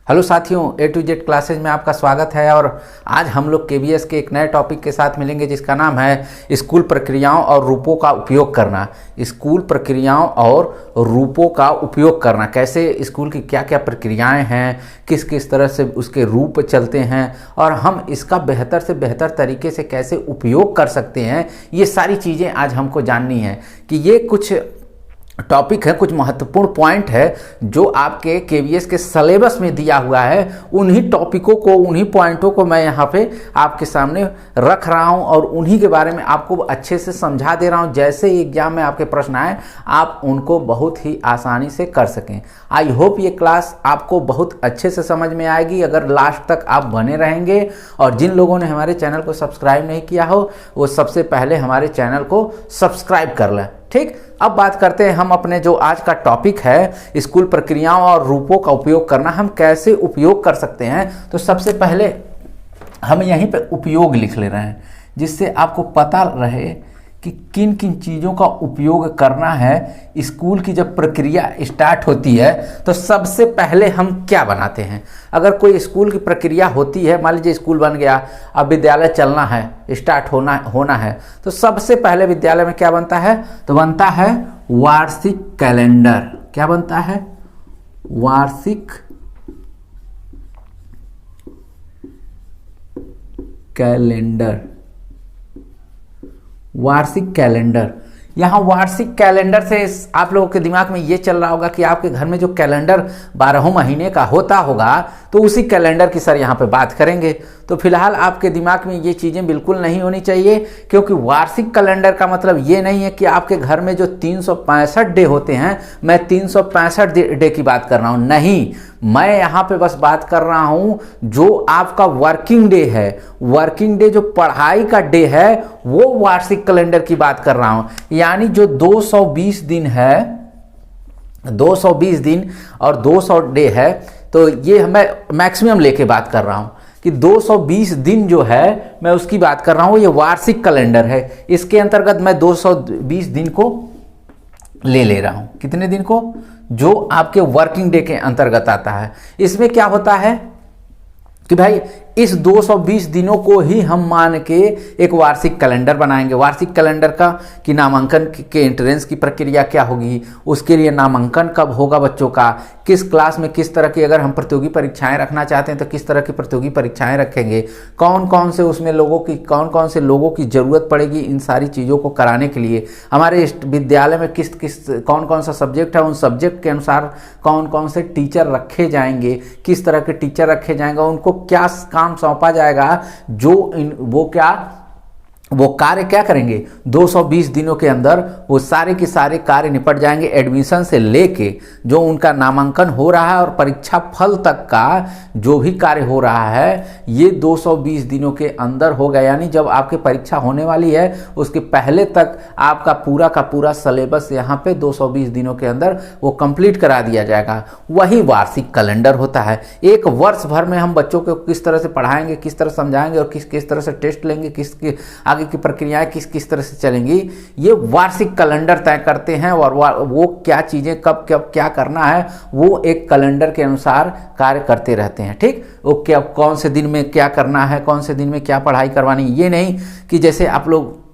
Hello साथियों, ए to Z classes में आपका स्वागत है। और आज हम लोग केवीएस के एक नए टॉपिक के साथ मिलेंगे जिसका नाम है स्कूल प्रक्रियाओं और रूपों का उपयोग करना। स्कूल प्रक्रियाओं और रूपों का उपयोग करना, कैसे स्कूल की क्या क्या प्रक्रियाएं हैं, किस किस तरह से उसके रूप चलते हैं और हम इसका बेहतर से बेहतर तरीके से कैसे उपयोग कर सकते हैं, ये सारी चीज़ें आज हमको जाननी है। कि ये कुछ टॉपिक है, कुछ महत्वपूर्ण पॉइंट है जो आपके केवीएस के सिलेबस में दिया हुआ है। उन्हीं टॉपिकों को, उन्हीं पॉइंटों को मैं यहाँ पे आपके सामने रख रहा हूँ और उन्हीं के बारे में आपको अच्छे से समझा दे रहा हूँ। जैसे एग्जाम में आपके प्रश्न आए, आप उनको बहुत ही आसानी से कर सकें। आई होप ये क्लास आपको बहुत अच्छे से समझ में आएगी अगर लास्ट तक आप बने रहेंगे। और जिन लोगों ने हमारे चैनल को सब्सक्राइब नहीं किया हो, वो सबसे पहले हमारे चैनल को सब्सक्राइब कर लें। ठीक, अब बात करते हैं हम अपने जो आज का टॉपिक है, स्कूल प्रक्रियाओं और रूपों का उपयोग करना, हम कैसे उपयोग कर सकते हैं। तो सबसे पहले हम यहीं पे उपयोग लिख ले रहे हैं जिससे आपको पता रहे कि किन किन चीज़ों का उपयोग करना है। स्कूल की जब प्रक्रिया स्टार्ट होती है तो सबसे पहले हम क्या बनाते हैं। अगर कोई स्कूल की प्रक्रिया होती है, मान लीजिए स्कूल बन गया, अब विद्यालय चलना है, स्टार्ट होना है, तो सबसे पहले विद्यालय में क्या बनता है? तो बनता है वार्षिक कैलेंडर। क्या बनता है? वार्षिक कैलेंडर। वार्षिक कैलेंडर। यहाँ वार्षिक कैलेंडर से आप लोगों के दिमाग में ये चल रहा होगा कि आपके घर में जो कैलेंडर 12 महीने का होता होगा, तो उसी कैलेंडर की सर यहाँ पे बात करेंगे। तो फिलहाल आपके दिमाग में ये चीज़ें बिल्कुल नहीं होनी चाहिए, क्योंकि वार्षिक कैलेंडर का मतलब ये नहीं है कि आपके घर में जो 365 डे होते हैं, मैं 365 डे की बात कर रहा हूँ। नहीं, मैं यहाँ पे बस बात कर रहा हूँ जो आपका वर्किंग डे है, वर्किंग डे जो पढ़ाई का डे है, वो वार्षिक कैलेंडर की बात कर रहा हूँ। यानी जो 220 दिन है, 220 दिन और 200 डे है, तो ये मैं मैक्सिमम लेके बात कर रहा हूँ कि 220 दिन जो है मैं उसकी बात कर रहा हूँ। ये वार्षिक कैलेंडर है, इसके अंतर्गत मैं 220 दिन को ले रहा हूँ। कितने दिन को? जो आपके वर्किंग डे के अंतर्गत आता है। इसमें क्या होता है कि भाई इस 220 दिनों को ही हम मान के एक वार्षिक कैलेंडर बनाएंगे। वार्षिक कैलेंडर का कि नामांकन के एंट्रेंस की प्रक्रिया क्या होगी, उसके लिए नामांकन कब होगा बच्चों का, किस क्लास में किस तरह की, अगर हम प्रतियोगी परीक्षाएं रखना चाहते हैं तो किस तरह की प्रतियोगी परीक्षाएं रखेंगे, कौन कौन से उसमें कौन से लोगों की ज़रूरत पड़ेगी इन सारी चीज़ों को कराने के लिए। हमारे विद्यालय में कौन कौन सा सब्जेक्ट है, उन सब्जेक्ट के अनुसार कौन कौन से टीचर रखे जाएंगे, किस तरह के टीचर रखे जाएंगे, उनको क्या काम सौंपा जाएगा, वो कार्य क्या करेंगे 220 दिनों के अंदर, वो सारे के सारे कार्य निपट जाएंगे। एडमिशन से लेके जो उनका नामांकन हो रहा है और परीक्षा फल तक का जो भी कार्य हो रहा है, ये 220 दिनों के अंदर होगा। यानी जब आपकी परीक्षा होने वाली है उसके पहले तक आपका पूरा का पूरा सिलेबस यहाँ पे 220 दिनों के अंदर वो कंप्लीट करा दिया जाएगा। वही वार्षिक कैलेंडर होता है। एक वर्ष भर में हम बच्चों को किस तरह से पढ़ाएंगे, किस तरह समझाएंगे और किस तरह से टेस्ट लेंगे, आगे की प्रक्रियाएं किस तरह से चलेंगी, ये वार्षिक कैलेंडर तय करते हैं। और वो क्या चीजें कब क्या करना है, वो एक कैलेंडर के अनुसार कार्य करते रहते हैं। ठीक, वो क्या, कौन से दिन में क्या करना है, कौन से दिन में क्या पढ़ाई करवानी। ये नहीं कि जैसे आप लोग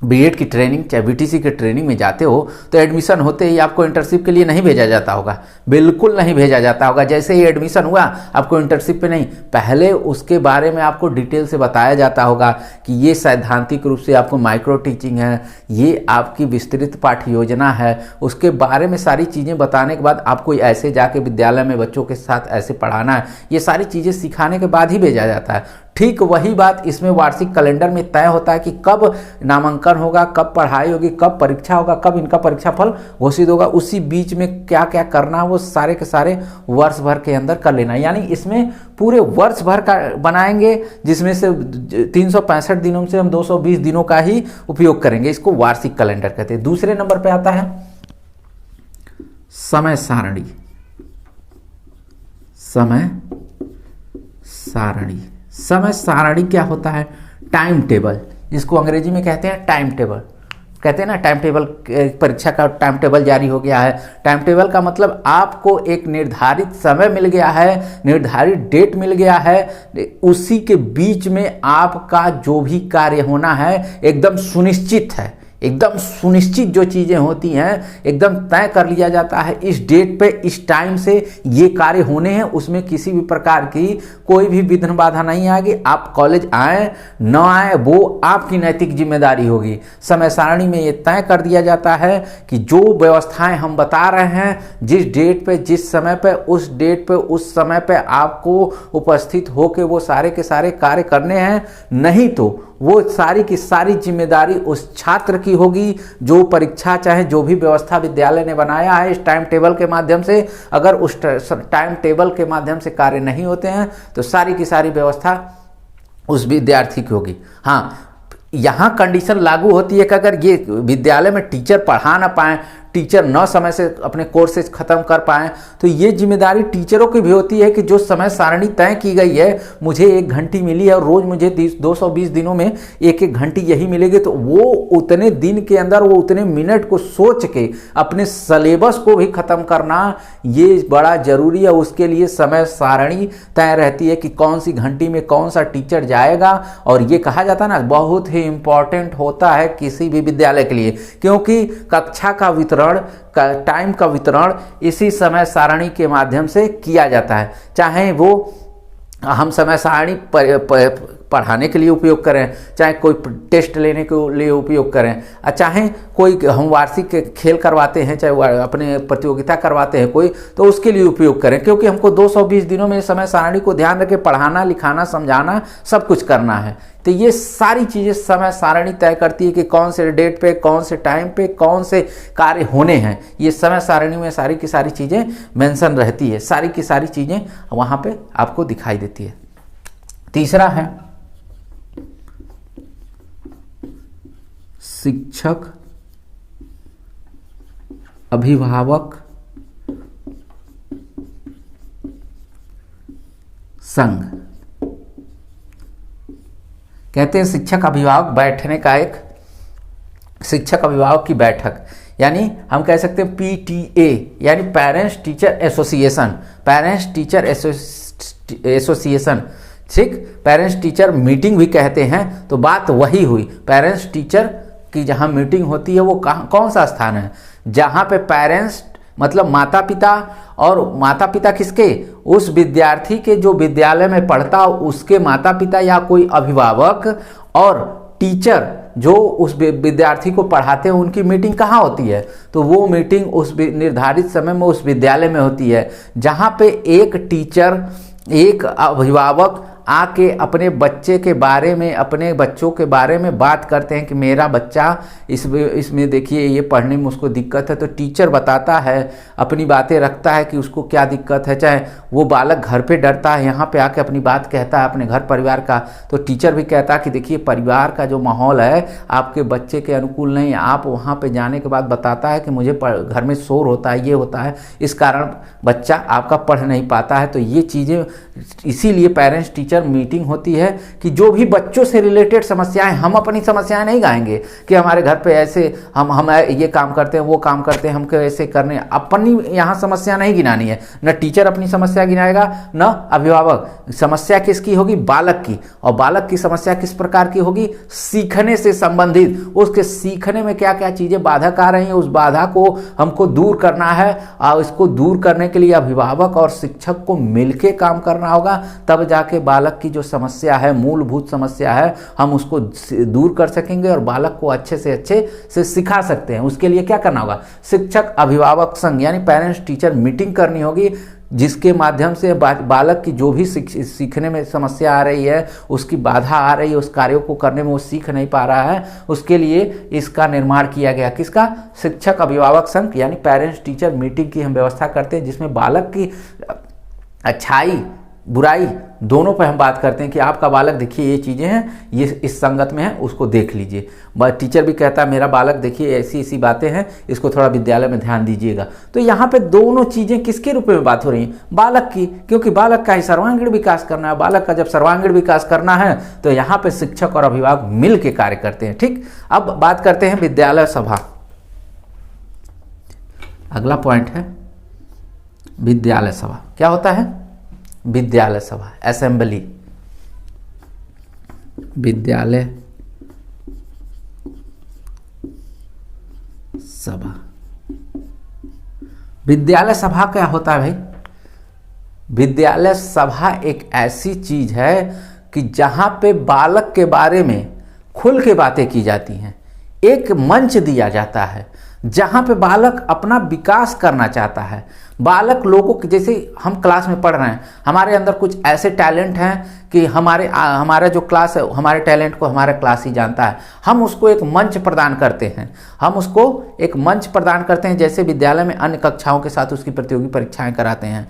बीएड की ट्रेनिंग चाहे बीटीसी की ट्रेनिंग में जाते हो तो एडमिशन होते ही आपको इंटर्नशिप के लिए नहीं भेजा जाता होगा, बिल्कुल नहीं भेजा जाता होगा। जैसे ही एडमिशन हुआ आपको इंटर्नशिप पे नहीं, पहले उसके बारे में आपको डिटेल से बताया जाता होगा कि ये सैद्धांतिक रूप से आपको माइक्रो टीचिंग है, ये आपकी विस्तृत पाठ्य योजना है। उसके बारे में सारी चीज़ें बताने के बाद आपको ऐसे जाके विद्यालय में बच्चों के साथ ऐसे पढ़ाना है, ये सारी चीज़ें सिखाने के बाद ही भेजा जाता है। ठीक वही बात इसमें वार्षिक कैलेंडर में तय होता है कि कब नामांकन होगा, कब पढ़ाई होगी, कब परीक्षा होगा, कब इनका परीक्षा फल घोषित होगा, उसी बीच में क्या क्या करना है वो सारे के सारे वर्ष भर के अंदर कर लेना। यानी इसमें पूरे वर्ष भर का बनाएंगे, जिसमें से 365 दिनों से हम 220 दिनों का ही उपयोग करेंगे। इसको वार्षिक कैलेंडर कहते हैं। दूसरे नंबर पे आता है समय सारणी। समय सारणी। समय सारणी क्या होता है? टाइम टेबल, जिसको अंग्रेजी में कहते हैं टाइम टेबल। कहते हैं ना टाइम टेबल, परीक्षा का टाइम टेबल जारी हो गया है। टाइम टेबल का मतलब आपको एक निर्धारित समय मिल गया है, निर्धारित डेट मिल गया है, उसी के बीच में आपका जो भी कार्य होना है एकदम सुनिश्चित है। एकदम सुनिश्चित जो चीज़ें होती हैं एकदम तय कर लिया जाता है, इस डेट पे इस टाइम से ये कार्य होने हैं, उसमें किसी भी प्रकार की कोई भी विघ्न बाधा नहीं आएगी। आप कॉलेज आए न आए वो आपकी नैतिक जिम्मेदारी होगी। समय सारणी में ये तय कर दिया जाता है कि जो व्यवस्थाएं हम बता रहे हैं, जिस डेट पे जिस समय पे उस डेट पे उस समय पे आपको उपस्थित होकर वो सारे के सारे कार्य करने हैं, नहीं तो वो सारी की सारी जिम्मेदारी उस छात्र की होगी जो परीक्षा चाहे जो भी व्यवस्था विद्यालय ने बनाया है इस टाइम टेबल के माध्यम से। अगर उस टाइम टेबल के माध्यम से कार्य नहीं होते हैं तो सारी की सारी व्यवस्था उस विद्यार्थी की होगी। हाँ, यहाँ कंडीशन लागू होती है कि अगर ये विद्यालय में टीचर पढ़ा ना पाएँ, टीचर न समय से अपने कोर्सेज खत्म कर पाएँ, तो ये जिम्मेदारी टीचरों की भी होती है कि जो समय सारणी तय की गई है, मुझे 1 घंटी मिली है और रोज़ मुझे 220 दिनों में 1-1 घंटी यही मिलेगी, तो वो उतने दिन के अंदर वो उतने मिनट को सोच के अपने सिलेबस को भी ख़त्म करना ये बड़ा ज़रूरी है। उसके लिए समय सारणी तय रहती है कि कौन सी घंटी में कौन सा टीचर जाएगा। और ये कहा जाता है ना, बहुत ही इम्पॉर्टेंट होता है किसी भी विद्यालय के लिए, क्योंकि कक्षा का वितरण टाइम का वितरण इसी समय सारणी के माध्यम से किया जाता है। चाहे वो हम समय सारणी पढ़ाने के लिए उपयोग करें, चाहे कोई टेस्ट लेने के लिए उपयोग करें, चाहे कोई हम वार्षिक खेल करवाते हैं, चाहे अपने प्रतियोगिता करवाते हैं कोई, तो उसके लिए उपयोग करें, क्योंकि हमको 220 दिनों में समय सारणी को ध्यान रखे पढ़ाना, लिखाना, समझाना सब कुछ करना है। तो ये सारी चीज़ें समय सारणी तय करती है कि कौन से डेट पे, कौन से टाइम पे, कौन से कार्य होने हैं। ये समय सारणी में सारी की सारी चीज़ें मेंशन रहती है, सारी की सारी चीज़ें वहाँ पे आपको दिखाई देती है। तीसरा है शिक्षक अभिभावक संघ। कहते हैं शिक्षक अभिभावक बैठने का एक शिक्षक अभिभावक की बैठक, यानी हम कह सकते हैं PTA यानी parents teacher association, parents teacher association, ठीक, पेरेंट्स टीचर मीटिंग भी कहते हैं। तो बात वही हुई, पेरेंट्स टीचर की जहाँ मीटिंग होती है वो कहाँ, कौन सा स्थान है जहाँ पे पेरेंट्स मतलब माता पिता, और माता पिता किसके, उस विद्यार्थी के जो विद्यालय में पढ़ता उसके माता पिता या कोई अभिभावक, और टीचर जो उस विद्यार्थी को पढ़ाते हैं उनकी मीटिंग कहाँ होती है, तो वो मीटिंग उस निर्धारित समय में उस विद्यालय में होती है, जहाँ पे एक टीचर एक अभिभावक आके अपने बच्चे के बारे में, अपने बच्चों के बारे में बात करते हैं कि मेरा बच्चा इसमें देखिए ये पढ़ने में उसको दिक्कत है, तो टीचर बताता है, अपनी बातें रखता है कि उसको क्या दिक्कत है। चाहे वो बालक घर पे डरता है, यहाँ पे आके अपनी बात कहता है अपने घर परिवार का, तो टीचर भी कहता है कि देखिए परिवार का जो माहौल है आपके बच्चे के अनुकूल नहीं है। आप वहाँ पर जाने के बाद बताता है कि मुझे घर में शोर होता है, ये होता है, इस कारण बच्चा आपका पढ़ नहीं पाता है। तो ये चीज़ें इसीलिए पेरेंट्स टीचर मीटिंग होती है कि जो भी बच्चों से रिलेटेड समस्याएं, हम अपनी समस्याएं नहीं गाएंगे कि हमारे घर पे ऐसे हम ये काम करते हैं, वो काम करते हैं, हमको ऐसे करने, अपनी यहाँ समस्या नहीं गिनानी है। न टीचर अपनी समस्या गिनाएगा न अभिभावक। समस्या किसकी होगी, बालक की, और बालक की समस्या किस प्रकार की होगी, सीखने से संबंधित, उसके सीखने में क्या क्या चीजें बाधक आ रही हैं, उस बाधा को हमको दूर करना है। और इसको दूर करने के लिए अभिभावक और शिक्षक को मिलकर काम करना होगा, तब जाके बालक की जो समस्या है, मूलभूत समस्या है, हम उसको दूर कर सकेंगे और बालक को अच्छे से सिखा सकते हैं। उसके लिए क्या करना होगा, शिक्षक अभिभावक संघ यानी पेरेंट्स टीचर मीटिंग करनी होगी, जिसके माध्यम से बालक की जो भी सीखने में समस्या आ रही है, उसकी बाधा आ रही है, उस कार्यों को करने में वो सीख नहीं पा रहा है, उसके लिए इसका निर्माण किया गया। किसका, शिक्षक अभिभावक संघ यानी पेरेंट्स टीचर मीटिंग की हम व्यवस्था करते हैं, जिसमें बालक की अच्छाई बुराई, दोनों पर हम बात करते हैं कि आपका बालक देखिए ये चीज़ें हैं, ये इस संगत में है, उसको देख लीजिए। टीचर भी कहता है मेरा बालक देखिए ऐसी ऐसी बातें हैं, इसको थोड़ा विद्यालय में ध्यान दीजिएगा। तो यहाँ पे दोनों चीज़ें किसके रूप में बात हो रही हैं? बालक की, क्योंकि बालक का ही सर्वांगीण विकास करना है। बालक का जब सर्वांगीण विकास करना है तो यहाँ पे शिक्षक और अभिभावक मिल के कार्य करते हैं। ठीक, अब बात करते हैं विद्यालय सभा। अगला पॉइंट है विद्यालय सभा। क्या होता है विद्यालय सभा? असेंबली, विद्यालय सभा। विद्यालय सभा क्या होता है भाई? विद्यालय सभा एक ऐसी चीज है कि जहां पे बालक के बारे में खुल के बातें की जाती हैं, एक मंच दिया जाता है जहां पे बालक अपना विकास करना चाहता है। बालक लोगों के, जैसे हम क्लास में पढ़ रहे हैं, हमारे अंदर कुछ ऐसे टैलेंट हैं कि हमारा जो क्लास है, हमारे टैलेंट को हमारा क्लास ही जानता है। हम उसको एक मंच प्रदान करते हैं, हम उसको एक मंच प्रदान करते हैं। जैसे विद्यालय में अन्य कक्षाओं के साथ उसकी प्रतियोगी परीक्षाएं कराते हैं,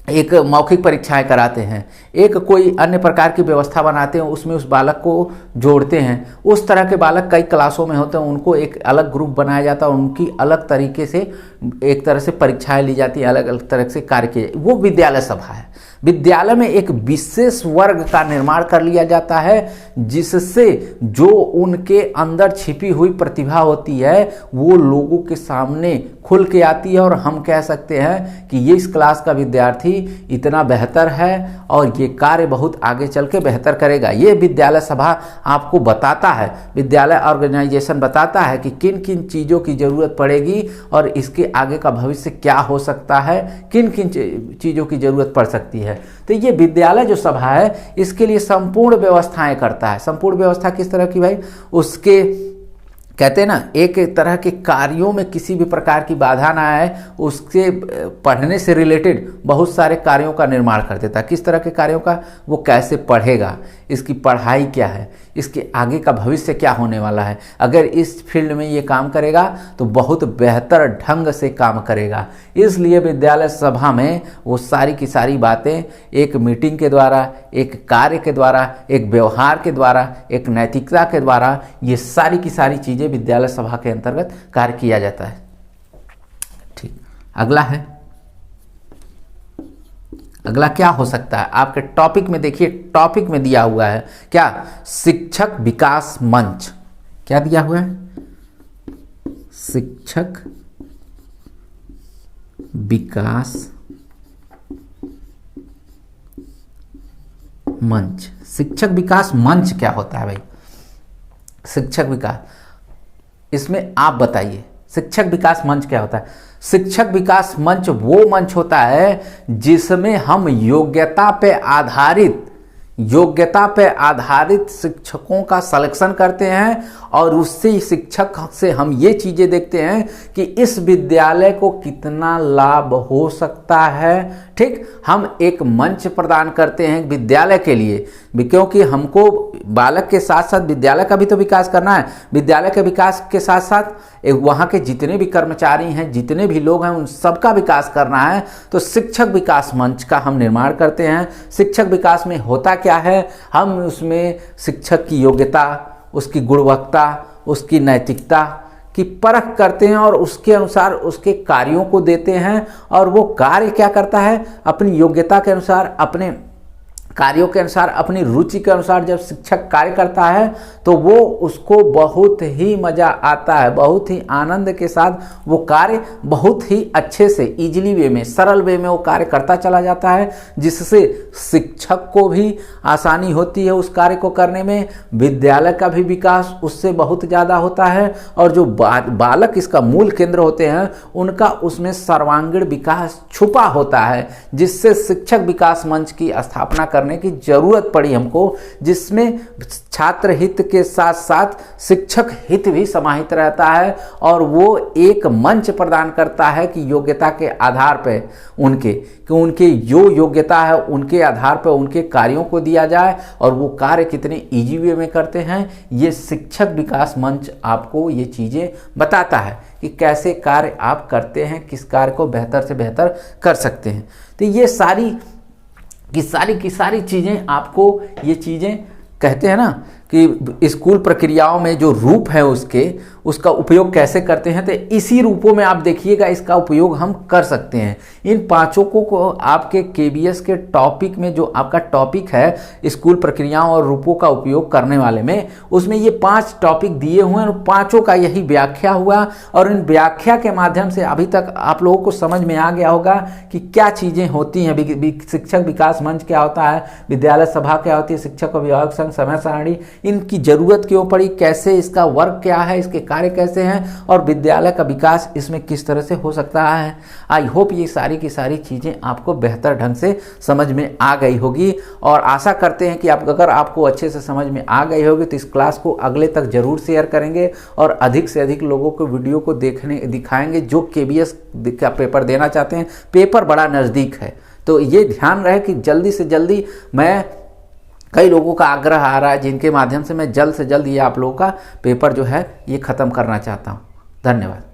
एक मौखिक परीक्षाएं कराते हैं, एक कोई अन्य प्रकार की व्यवस्था बनाते हैं, उसमें उस बालक को जोड़ते हैं। उस तरह के बालक कई क्लासों में होते हैं, उनको एक अलग ग्रुप बनाया जाता है, उनकी अलग तरीके से एक तरह से परीक्षाएं ली जाती हैं, अलग अलग तरह से कार्य किए, वो विद्यालय सभा है। विद्यालय में एक विशेष वर्ग का निर्माण कर लिया जाता है जिससे जो उनके अंदर छिपी हुई प्रतिभा होती है वो लोगों के सामने खुल के आती है, और हम कह सकते हैं कि ये इस क्लास का विद्यार्थी इतना बेहतर है और ये कार्य बहुत आगे चल के बेहतर करेगा। ये विद्यालय सभा आपको बताता है, विद्यालय ऑर्गेनाइजेशन बताता है कि किन किन चीज़ों की ज़रूरत पड़ेगी और इसके आगे का भविष्य क्या हो सकता है, किन किन चीज़ों की ज़रूरत पड़ सकती है। तो ये विद्यालय जो सभा है इसके लिए संपूर्ण व्यवस्थाएं करता है। संपूर्ण व्यवस्था किस तरह की भाई? उसके कहते हैं ना, एक तरह के कार्यों में किसी भी प्रकार की बाधा ना आए, उसके पढ़ने से रिलेटेड बहुत सारे कार्यों का निर्माण कर देता है। किस तरह के कार्यों का? वो कैसे पढ़ेगा, इसकी पढ़ाई क्या है, इसके आगे का भविष्य क्या होने वाला है। अगर इस फील्ड में ये काम करेगा तो बहुत बेहतर ढंग से काम करेगा। इसलिए विद्यालय सभा में वो सारी की सारी बातें एक मीटिंग के द्वारा, एक कार्य के द्वारा, एक व्यवहार के द्वारा, एक नैतिकता के द्वारा, ये सारी की सारी चीज़ें विद्यालय सभा के अंतर्गत कार्य किया जाता है। ठीक, अगला है, अगला क्या हो सकता है आपके टॉपिक में? देखिए टॉपिक में दिया हुआ है क्या? शिक्षक विकास मंच। क्या दिया हुआ है? शिक्षक विकास मंच। शिक्षक विकास मंच क्या होता है भाई? शिक्षक विकास, इसमें आप बताइए शिक्षक विकास मंच क्या होता है? शिक्षक विकास मंच वो मंच होता है जिसमें हम योग्यता पे आधारित शिक्षकों का सिलेक्शन करते हैं और उससे शिक्षक से हम ये चीज़ें देखते हैं कि इस विद्यालय को कितना लाभ हो सकता है। ठीक, हम एक मंच प्रदान करते हैं विद्यालय के लिए, क्योंकि हमको बालक के साथ साथ विद्यालय का भी तो विकास करना है। विद्यालय के विकास के साथ साथ वहाँ के जितने भी कर्मचारी हैं, जितने भी लोग हैं, उन सबका विकास करना है। तो शिक्षक विकास मंच का हम निर्माण करते हैं। शिक्षक विकास में होता क्या है? हम उसमें शिक्षक की योग्यता, उसकी गुणवत्ता, उसकी नैतिकता की परख करते हैं और उसके अनुसार उसके कार्यों को देते हैं। और वो कार्य क्या करता है? अपनी योग्यता के अनुसार, अपने कार्यों के अनुसार, अपनी रुचि के अनुसार जब शिक्षक कार्य करता है तो वो उसको बहुत ही मज़ा आता है, बहुत ही आनंद के साथ वो कार्य बहुत ही अच्छे से इजीली वे में, सरल वे में वो कार्य करता चला जाता है, जिससे शिक्षक को भी आसानी होती है उस कार्य को करने में। विद्यालय का भी विकास उससे बहुत ज़्यादा होता है और जो बालक इसका मूल केंद्र होते हैं उनका उसमें सर्वांगीण विकास छुपा होता है, जिससे शिक्षक विकास मंच की स्थापना करने की जरूरत पड़ी हमको, जिसमें छात्र हित के साथ साथ शिक्षक हित भी समाहित रहता है। और वो एक मंच प्रदान करता है कि योग्यता के आधार पर उनके जो योग्यता है उनके आधार पर उनके कार्यों को दिया जाए और वो कार्य कितने इजी वे में करते हैं। ये शिक्षक विकास मंच आपको ये चीज़ें बताता है कि कैसे कार्य आप करते हैं, किस कार्य को बेहतर से बेहतर कर सकते हैं। तो ये सारी कि सारी की सारी चीज़ें आपको, ये चीज़ें कहते हैं ना कि स्कूल प्रक्रियाओं में जो रूप है उसका उपयोग कैसे करते हैं, तो इसी रूपों में आप देखिएगा इसका उपयोग हम कर सकते हैं। इन पांचों को आपके केबीएस के टॉपिक में, जो आपका टॉपिक है स्कूल प्रक्रियाओं और रूपों का उपयोग करने वाले में, उसमें ये 5 टॉपिक दिए हुए हैं और पांचों का यही व्याख्या हुआ। और इन व्याख्या के माध्यम से अभी तक आप लोगों को समझ में आ गया होगा कि क्या चीज़ें होती हैं। शिक्षक विकास मंच क्या होता है, विद्यालय सभा क्या होती है, शिक्षक अभिभावक संघ समय सारणी, इनकी जरूरत क्यों पड़ी, कैसे इसका वर्क क्या है, इसके कार्य कैसे हैं, और विद्यालय का विकास इसमें किस तरह से हो सकता है। आई होप ये सारी की सारी चीज़ें आपको बेहतर ढंग से समझ में आ गई होगी, और आशा करते हैं कि अगर आपको अच्छे से समझ में आ गई होगी तो इस क्लास को अगले तक जरूर शेयर करेंगे और अधिक से अधिक लोगों को वीडियो को दिखाएंगे जो केबीएस का पेपर देना चाहते हैं। पेपर बड़ा नज़दीक है, तो ये ध्यान रहे कि जल्दी से जल्दी, मैं कई लोगों का आग्रह आ रहा है जिनके माध्यम से मैं जल्द से जल्द ये आप लोगों का पेपर जो है ये ख़त्म करना चाहता हूँ। धन्यवाद।